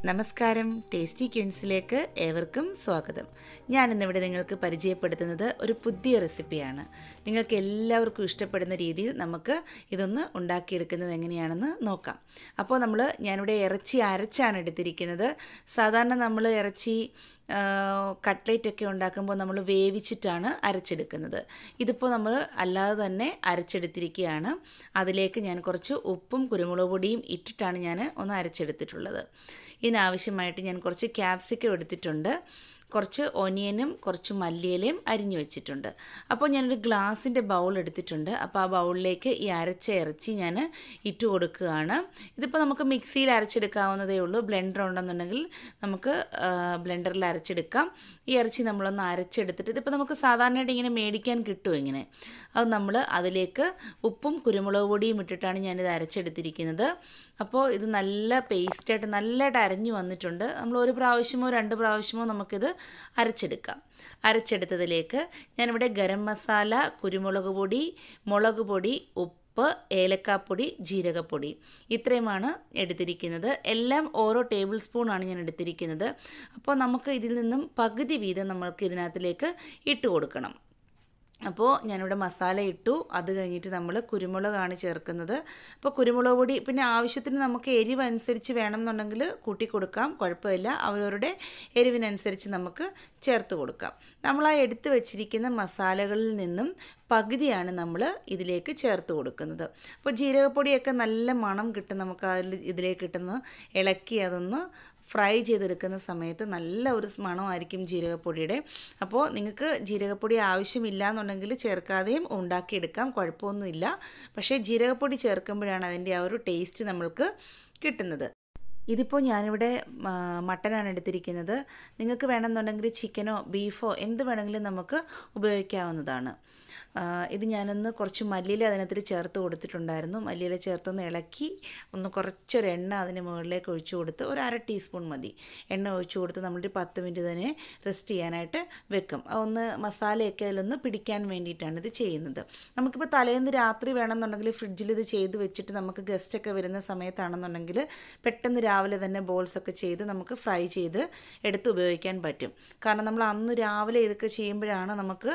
നമസ്കാരം, ടേസ്റ്റി ക്യൂൻസിലേക്ക് ഏവർക്കും സ്വാഗതം. ഞാനിന്നിവിടെ നിങ്ങൾക്ക് പരിചയപ്പെടുത്തുന്നത് ഒരു പുതിയ റെസിപ്പിയാണ്. നിങ്ങൾക്ക് എല്ലാവർക്കും ഇഷ്ടപ്പെടുന്ന രീതിയിൽ നമുക്ക് ഇതൊന്ന് ഉണ്ടാക്കിയെടുക്കുന്നത് എങ്ങനെയാണെന്ന് നോക്കാം. അപ്പോൾ ഞാനിവിടെ ഇറച്ചി അരച്ചാണ് എടുത്തിരിക്കുന്നത്. സാധാരണ നമ്മൾ ഇറച്ചി കട്ട്ലേറ്റൊക്കെ ഉണ്ടാക്കുമ്പോൾ നമ്മൾ വേവിച്ചിട്ടാണ് അരച്ചെടുക്കുന്നത്. ഇതിപ്പോൾ നമ്മൾ അല്ലാതെ തന്നെ അരച്ചെടുത്തിരിക്കുകയാണ്. അതിലേക്ക് ഞാൻ കുറച്ച് ഉപ്പും കുരുമുളക് പൊടിയും ഇട്ടിട്ടാണ് ഞാൻ ഒന്ന് അരച്ചെടുത്തിട്ടുള്ളത്. ഇതിനാവശ്യമായിട്ട് ഞാൻ കുറച്ച് ക്യാപ്സിക്കം എടുത്തിട്ടുണ്ട്, കുറച്ച് ഒനിയനും കുറച്ച് മല്ലിയിലയും അരിഞ്ഞു വെച്ചിട്ടുണ്ട്. അപ്പോൾ ഞാനൊരു ഗ്ലാസിൻ്റെ ബൗൾ എടുത്തിട്ടുണ്ട്. അപ്പോൾ ആ ബൗളിലേക്ക് ഈ അരച്ച ഇറച്ചി ഞാൻ ഇട്ട് കൊടുക്കുകയാണ്. ഇതിപ്പോൾ നമുക്ക് മിക്സിയിൽ അരച്ചെടുക്കാവുന്നതേ ഉള്ളൂ. ബ്ലെൻഡർ ഉണ്ടെന്നുണ്ടെങ്കിൽ നമുക്ക് ബ്ലെൻഡറിൽ അരച്ചെടുക്കാം. ഈ ഇറച്ചി നമ്മളൊന്ന് അരച്ചെടുത്തിട്ട് ഇതിപ്പോൾ നമുക്ക് സാധാരണയായിട്ട് ഇങ്ങനെ മേടിക്കാൻ കിട്ടും ഇങ്ങനെ. അത് നമ്മൾ അതിലേക്ക് ഉപ്പും കുരുമുളക് പൊടിയും ഇട്ടിട്ടാണ് ഞാനിത് അരച്ചെടുത്തിരിക്കുന്നത്. അപ്പോൾ ഇത് നല്ല പേസ്റ്റായിട്ട് നല്ലതായിട്ട് അരഞ്ഞു വന്നിട്ടുണ്ട്. നമ്മൾ ഒരു പ്രാവശ്യമോ രണ്ട് പ്രാവശ്യമോ നമുക്കിത് അരച്ചെടുക്കാം. അരച്ചെടുത്തതിലേക്ക് ഞാനിവിടെ ഗരം മസാല, കുരുമുളക് പൊടി, മുളക് പൊടി, ഉപ്പ്, ഏലക്കാപ്പൊടി, ജീരകപ്പൊടി ഇത്രയുമാണ് എടുത്തിരിക്കുന്നത്. എല്ലാം ഓരോ ടേബിൾ സ്പൂണാണ് ഞാൻ എടുത്തിരിക്കുന്നത്. അപ്പോൾ നമുക്ക് ഇതിൽ നിന്നും പകുതി വീതം നമ്മൾക്ക് ഇതിനകത്തിലേക്ക് ഇട്ട് കൊടുക്കണം. അപ്പോൾ ഞാനിവിടെ മസാല ഇട്ടു. അത് കഴിഞ്ഞിട്ട് നമ്മൾ കുരുമുളകാണ് ചേർക്കുന്നത്. അപ്പോൾ കുരുമുളക് പൊടി പിന്നെ ആവശ്യത്തിന് നമുക്ക് എരിവ് അനുസരിച്ച് വേണമെന്നുണ്ടെങ്കിൽ കൂട്ടി കൊടുക്കാം, കുഴപ്പമില്ല. അവരവരുടെ എരിവിനനുസരിച്ച് നമുക്ക് ചേർത്ത് കൊടുക്കാം. നമ്മൾ ആ എടുത്ത് വെച്ചിരിക്കുന്ന മസാലകളിൽ നിന്നും പകുതിയാണ് നമ്മൾ ഇതിലേക്ക് ചേർത്ത് കൊടുക്കുന്നത്. അപ്പോൾ ജീരകപ്പൊടിയൊക്കെ നല്ല മണം കിട്ടും. നമുക്ക് ഇതിലേക്ക് കിട്ടുന്ന ഇളക്കി അതൊന്ന് ഫ്രൈ ചെയ്തെടുക്കുന്ന സമയത്ത് നല്ല ഒരു മണമായിരിക്കും ജീരകപ്പൊടിയുടെ. അപ്പോൾ നിങ്ങൾക്ക് ജീരകപ്പൊടി ആവശ്യമില്ല എന്നുണ്ടെങ്കിൽ ചേർക്കാതെയും ഉണ്ടാക്കിയെടുക്കാം, കുഴപ്പമൊന്നുമില്ല. പക്ഷേ ജീരകപ്പൊടി ചേർക്കുമ്പോഴാണ് അതിൻ്റെ ആ ഒരു ടേസ്റ്റ് നമ്മൾക്ക് കിട്ടുന്നത്. ഇതിപ്പോൾ ഞാനിവിടെ മട്ടനാണ് എടുത്തിരിക്കുന്നത്. നിങ്ങൾക്ക് വേണമെന്നുണ്ടെങ്കിൽ ചിക്കനോ ബീഫോ എന്ത് വേണമെങ്കിലും നമുക്ക് ഉപയോഗിക്കാവുന്നതാണ്. ഇത് ഞാനൊന്ന് കുറച്ച് മല്ലിയില അതിനകത്ത് ചേർത്ത് കൊടുത്തിട്ടുണ്ടായിരുന്നു. മല്ലിയില ചേർത്തൊന്ന് ഇളക്കി കുറച്ചൊരു എണ്ണ അതിന് മുകളിലേക്ക് ഒഴിച്ചു കൊടുത്ത് ഒരു 1/2 ടീസ്പൂൺ മതി എണ്ണ ഒഴിച്ചു കൊടുത്ത് നമ്മളൊരു 10 മിനിറ്റ് തന്നെ റെസ്റ്റ് ചെയ്യാനായിട്ട് വെക്കും. ഒന്ന് മസാലയൊക്കെ അതിലൊന്ന് പിടിക്കാൻ വേണ്ടിയിട്ടാണ് ഇത് ചെയ്യുന്നത്. നമുക്കിപ്പോൾ തലേന്ന് രാത്രി വേണമെന്നുണ്ടെങ്കിൽ ഫ്രിഡ്ജിൽ ഇത് ചെയ്ത് വെച്ചിട്ട് നമുക്ക് ഗസ്റ്റൊക്കെ വരുന്ന സമയത്താണെന്നുണ്ടെങ്കിൽ പെട്ടെന്ന് രാവിലെ തന്നെ ബോൾസൊക്കെ ചെയ്ത് നമുക്ക് ഫ്രൈ ചെയ്ത് എടുത്ത് ഉപയോഗിക്കാൻ പറ്റും. കാരണം നമ്മൾ അന്ന് രാവിലെ ഇതൊക്കെ ചെയ്യുമ്പോഴാണ് നമുക്ക്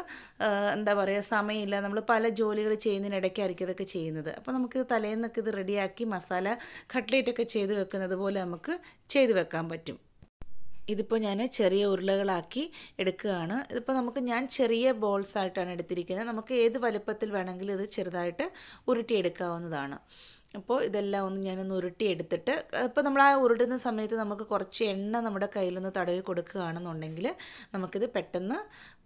എന്താ പറയുക, സമയമില്ല. നമ്മൾ പല ജോലികൾ ചെയ്യുന്നതിനിടയ്ക്കായിരിക്കും ഇതൊക്കെ ചെയ്യുന്നത്. അപ്പോൾ നമുക്ക് തലേന്നൊക്കെ ഇത് റെഡിയാക്കി മസാല കട്ട്ലേറ്റൊക്കെ ചെയ്ത് വെക്കുന്നത് പോലെ നമുക്ക് ചെയ്ത് വെക്കാൻ പറ്റും. ഇതിപ്പോൾ ഞാൻ ചെറിയ ഉരുളകളാക്കി എടുക്കുകയാണ്. ഇതിപ്പോൾ ഞാൻ ചെറിയ ബോൾസ് ആയിട്ടാണ് എടുത്തിരിക്കുന്നത്. നമുക്ക് ഏത് വലുപ്പത്തിൽ വേണമെങ്കിലും ഇത് ചെറുതായിട്ട് ഉരുട്ടിയെടുക്കാവുന്നതാണ്. അപ്പോൾ ഇതെല്ലാം ഞാനൊന്ന് ഉരുട്ടിയെടുത്തിട്ട് ഇപ്പോൾ നമ്മൾ ആ ഉരുട്ടുന്ന സമയത്ത് നമുക്ക് കുറച്ച് എണ്ണ നമ്മുടെ കയ്യിലൊന്ന് തടവി കൊടുക്കുകയാണെന്നുണ്ടെങ്കിൽ നമുക്കിത് പെട്ടെന്ന്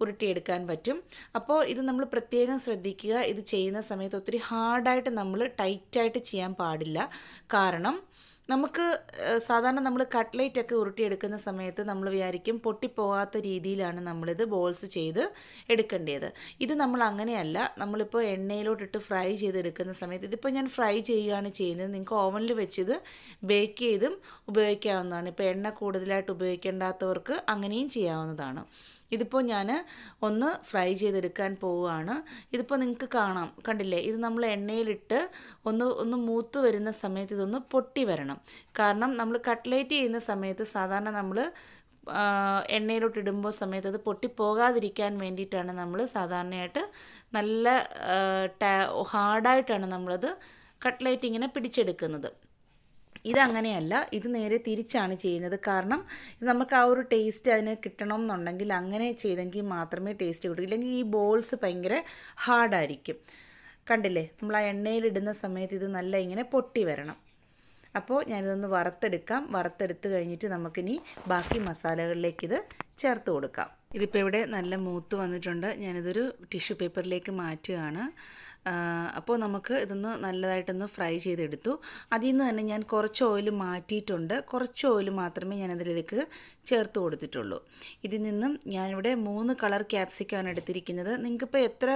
ഉരുട്ടിയെടുക്കാൻ പറ്റും. അപ്പോൾ ഇത് നമ്മൾ പ്രത്യേകം ശ്രദ്ധിക്കുക. ഇത് ചെയ്യുന്ന സമയത്ത് ഒത്തിരി ഹാർഡായിട്ട് നമ്മൾ ടൈറ്റായിട്ട് ചെയ്യാൻ പാടില്ല. കാരണം നമുക്ക് സാധാരണ നമ്മൾ കട്ട്ലേറ്റൊക്കെ ഉരുട്ടിയെടുക്കുന്ന സമയത്ത് നമ്മൾ വിചാരിക്കും പൊട്ടിപ്പോകാത്ത രീതിയിലാണ് നമ്മളിത് ബോൾസ് ചെയ്ത് എടുക്കേണ്ടത്. ഇത് നമ്മൾ അങ്ങനെയല്ല. നമ്മളിപ്പോൾ എണ്ണയിലോട്ടിട്ട് ഫ്രൈ ചെയ്തെടുക്കുന്ന സമയത്ത് ഇതിപ്പോൾ ഞാൻ ഫ്രൈ ചെയ്യുകയാണ് ചെയ്യുന്നത്. നിങ്ങൾക്ക് ഓവനിൽ വെച്ചിത് ബേക്ക് ചെയ്തും ഉപയോഗിക്കാവുന്നതാണ്. ഇപ്പോൾ എണ്ണ കൂടുതലായിട്ട് ഉപയോഗിക്കേണ്ടാത്തവർക്ക് അങ്ങനെയും ചെയ്യാവുന്നതാണ്. ഇതിപ്പോൾ ഞാൻ ഒന്ന് ഫ്രൈ ചെയ്തെടുക്കാൻ പോവുകയാണ്. ഇതിപ്പോൾ നിങ്ങൾക്ക് കാണാം, കണ്ടില്ലേ? ഇത് നമ്മൾ എണ്ണയിലിട്ട് ഒന്ന് മൂത്ത് വരുന്ന സമയത്ത് ഇതൊന്ന് പൊട്ടി വരണം. കാരണം നമ്മൾ കട്ട്ലേറ്റ് ചെയ്യുന്ന സമയത്ത് സാധാരണ നമ്മൾ എണ്ണയിലോട്ട് ഇടുമ്പോൾ സമയത്ത് അത് പൊട്ടിപ്പോകാതിരിക്കാൻ വേണ്ടിയിട്ടാണ് നമ്മൾ സാധാരണയായിട്ട് നല്ല ഹാർഡായിട്ടാണ് നമ്മളത് കട്ട്ലേറ്റ് ഇങ്ങനെ പിടിച്ചെടുക്കുന്നത്. ഇതങ്ങനെയല്ല, ഇത് നേരെ തിരിച്ചാണ് ചെയ്യുന്നത്. കാരണം ഇത് നമുക്ക് ആ ഒരു ടേസ്റ്റ് അതിന് കിട്ടണം എന്നുണ്ടെങ്കിൽ അങ്ങനെ ചെയ്തെങ്കിൽ മാത്രമേ ടേസ്റ്റ് കിട്ടൂ. ഇല്ലെങ്കിൽ ഈ ബോൾസ് ഭയങ്കര ഹാർഡായിരിക്കും. കണ്ടില്ലേ? നമ്മൾ ആ എണ്ണയിലിടുന്ന സമയത്ത് ഇത് നല്ല ഇങ്ങനെ പൊട്ടി വരണം. അപ്പോൾ ഞാനിതൊന്ന് വറുത്തെടുക്കാം. വറുത്തെടുത്ത് കഴിഞ്ഞിട്ട് നമുക്കിനി ബാക്കി മസാലകളിലേക്ക് ഇത് ചേർത്ത് കൊടുക്കാം. ഇതിപ്പോൾ ഇവിടെ നല്ല മൂത്ത് വന്നിട്ടുണ്ട്. ഞാനിതൊരു ടിഷ്യൂ പേപ്പറിലേക്ക് മാറ്റുകയാണ്. അപ്പോൾ നമുക്ക് ഇതൊന്ന് നല്ലതായിട്ടൊന്ന് ഫ്രൈ ചെയ്തെടുത്തു. അതിൽ നിന്ന് തന്നെ ഞാൻ കുറച്ച് ഓയിൽ മാറ്റിയിട്ടുണ്ട്. കുറച്ച് ഓയിൽ മാത്രമേ ഞാനതിലേക്ക് ചേർത്ത് കൊടുത്തിട്ടുള്ളൂ. ഇതിൽ നിന്നും ഞാനിവിടെ 3 കളർ ക്യാപ്സിക്കമാണ് എടുത്തിരിക്കുന്നത്. നിങ്ങൾക്കിപ്പോൾ എത്ര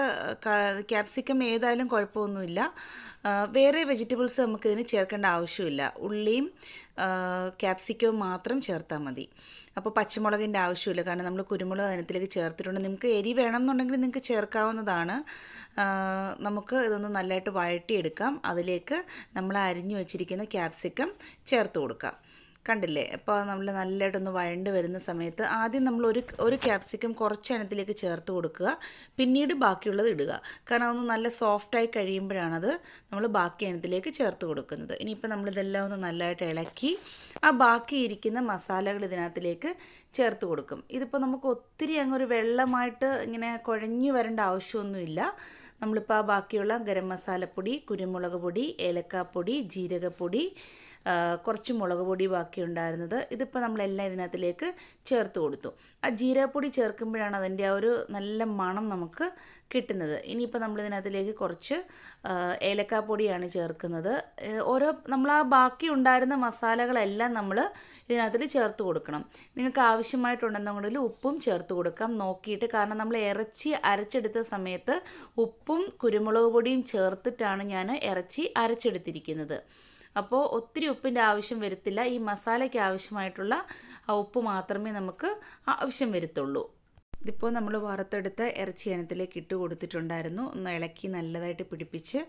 ക്യാപ്സിക്കം ഏതായാലും കുഴപ്പമൊന്നുമില്ല. വേറെ വെജിറ്റബിൾസ് നമുക്കിതിന് ചേർക്കേണ്ട ആവശ്യമില്ല. ഉള്ളിയും ക്യാപ്സിക്കവും മാത്രം ചേർത്താൽ മതി. അപ്പോൾ പച്ചമുളകിൻ്റെ ആവശ്യമില്ല. കാരണം നമ്മൾ കുരുമുളക് അതിനകത്തിലേക്ക് ചേർത്തിട്ടുണ്ട്. നിങ്ങൾക്ക് എരി വേണമെന്നുണ്ടെങ്കിൽ നിങ്ങൾക്ക് ചേർക്കാവുന്നതാണ്. നമുക്ക് ഇതൊന്ന് നല്ലതായിട്ട് വഴറ്റിയെടുക്കാം. അതിലേക്ക് നമ്മൾ അരിഞ്ഞു വെച്ചിരിക്കുന്ന ക്യാപ്സിക്കം ചേർത്ത് കൊടുക്കാം. കണ്ടില്ലേ? അപ്പോൾ നമ്മൾ നല്ലതായിട്ടൊന്ന് വഴണ്ട് വരുന്ന സമയത്ത് ആദ്യം നമ്മൾ ഒരു ക്യാപ്സിക്കം കുറച്ച് അതിനകത്തിലേക്ക് ചേർത്ത് കൊടുക്കുക. പിന്നീട് ബാക്കിയുള്ളത് ഇടുക. കാരണം അതൊന്ന് നല്ല സോഫ്റ്റായി കഴിയുമ്പോഴാണത് നമ്മൾ ബാക്കി അതിനകത്തിലേക്ക് ചേർത്ത് കൊടുക്കുന്നത്. ഇനിയിപ്പോൾ നമ്മളിതെല്ലാം ഒന്ന് നല്ലതായിട്ട് ഇളക്കി ആ ബാക്കിയിരിക്കുന്ന മസാലകൾ ഇതിനകത്തിലേക്ക് ചേർത്ത് കൊടുക്കും. ഇതിപ്പോൾ നമുക്ക് ഒത്തിരി അങ്ങൊരു വെള്ളമായിട്ട് ഇങ്ങനെ കുഴഞ്ഞു വരേണ്ട ആവശ്യമൊന്നുമില്ല. നമ്മളിപ്പോൾ ആ ബാക്കിയുള്ള ഗരം മസാലപ്പൊടി, കുരുമുളക് പൊടി, ഏലക്കാപ്പൊടി, ജീരകപ്പൊടി, കുറച്ച് മുളക് പൊടി ബാക്കിയുണ്ടായിരുന്നത് ഇതിപ്പോൾ നമ്മളെല്ലാം ഇതിനകത്തിലേക്ക് ചേർത്ത് കൊടുത്തു. ആ ജീരകപ്പൊടി ചേർക്കുമ്പോഴാണ് അതിൻ്റെ ആ ഒരു നല്ല മണം നമുക്ക് കിട്ടുന്നത്. ഇനിയിപ്പോൾ നമ്മളിതിനകത്തിലേക്ക് കുറച്ച് ഏലക്കാപ്പൊടിയാണ് ചേർക്കുന്നത്. നമ്മൾ ആ ബാക്കി ഉണ്ടായിരുന്ന മസാലകളെല്ലാം നമ്മൾ ഇതിനകത്തിൽ ചേർത്ത് കൊടുക്കണം. നിങ്ങൾക്ക് ആവശ്യമായിട്ടുണ്ടെന്നുണ്ടെങ്കിൽ ഉപ്പും ചേർത്ത് കൊടുക്കാം നോക്കിയിട്ട്. കാരണം നമ്മൾ ഇറച്ചി അരച്ചെടുത്ത സമയത്ത് ഉപ്പും കുരുമുളക് പൊടിയും ചേർത്തിട്ടാണ് ഞാൻ ഇറച്ചി അരച്ചെടുത്തിരിക്കുന്നത്. അപ്പോൾ ഒത്തിരി ഉപ്പിൻ്റെ ആവശ്യം വരത്തില്ല. ഈ മസാലയ്ക്ക് ആവശ്യമായിട്ടുള്ള ആ ഉപ്പ് മാത്രമേ നമുക്ക് ആവശ്യം വരത്തുള്ളൂ. ഇതിപ്പോൾ നമ്മൾ വറുത്തെടുത്ത ഇറച്ചി അതിനകത്തിലേക്ക് ഇട്ട് കൊടുത്തിട്ടുണ്ടായിരുന്നു. ഒന്ന് ഇളക്കി നല്ലതായിട്ട് പിടിപ്പിച്ച്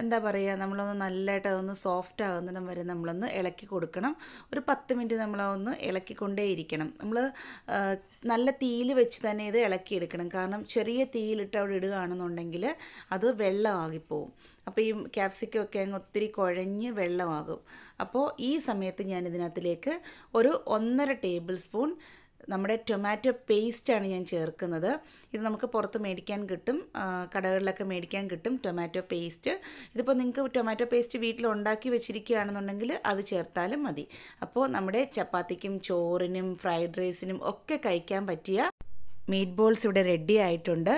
എന്താ പറയുക, നമ്മളൊന്ന് നല്ലതായിട്ട് അതൊന്ന് സോഫ്റ്റ് ആകുന്നിടം വരെ നമ്മളൊന്ന് ഇളക്കി കൊടുക്കണം. ഒരു 10 മിനിറ്റ് നമ്മളതൊന്ന് ഇളക്കിക്കൊണ്ടേയിരിക്കണം. നമ്മൾ നല്ല തീയിൽ വെച്ച് തന്നെ ഇത് ഇളക്കിയെടുക്കണം. കാരണം ചെറിയ തീയിലിട്ട് അവിടെ ഇടുകയാണെന്നുണ്ടെങ്കിൽ അത് വെള്ളമാകിപ്പോവും. അപ്പോൾ ഈ ക്യാപ്സിക്കമൊക്കെ അങ്ങ് ഒത്തിരി കുഴഞ്ഞ് വെള്ളമാകും. അപ്പോൾ ഈ സമയത്ത് ഞാൻ ഇതിനകത്തിലേക്ക് ഒരു 1.5 ടേബിൾ സ്പൂൺ നമ്മുടെ ടൊമാറ്റോ പേസ്റ്റാണ് ഞാൻ ചേർക്കുന്നത്. ഇത് നമുക്ക് പുറത്ത് മേടിക്കാൻ കിട്ടും, കടകളിലൊക്കെ മേടിക്കാൻ കിട്ടും ടൊമാറ്റോ പേസ്റ്റ്. ഇതിപ്പോൾ നിങ്ങൾക്ക് ടൊമാറ്റോ പേസ്റ്റ് വീട്ടിൽ ഉണ്ടാക്കി വെച്ചിരിക്കുകയാണെന്നുണ്ടെങ്കിൽ അത് ചേർത്താലും മതി. അപ്പോൾ നമ്മുടെ ചപ്പാത്തിക്കും ചോറിനും ഫ്രൈഡ് റൈസിനും ഒക്കെ കഴിക്കാൻ പറ്റിയ മീറ്റ് ബോൾസ് ഇവിടെ റെഡി ആയിട്ടുണ്ട്.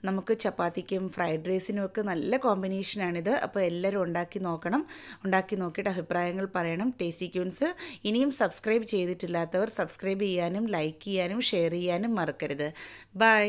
നമുക്ക് ചപ്പാത്തിക്കും ഫ്രൈഡ് റൈസിനും ഒക്കെ നല്ല കോമ്പിനേഷനാണിത്. അപ്പോൾ എല്ലാവരും ഉണ്ടാക്കി നോക്കണം. ഉണ്ടാക്കി നോക്കിയിട്ട് അഭിപ്രായങ്ങൾ പറയണം. ടേസ്റ്റി ക്യൂൻസ് ഇനിയും സബ്സ്ക്രൈബ് ചെയ്തിട്ടില്ലാത്തവർ സബ്സ്ക്രൈബ് ചെയ്യാനും ലൈക്ക് ചെയ്യാനും ഷെയർ ചെയ്യാനും മറക്കരുത്. ബൈ.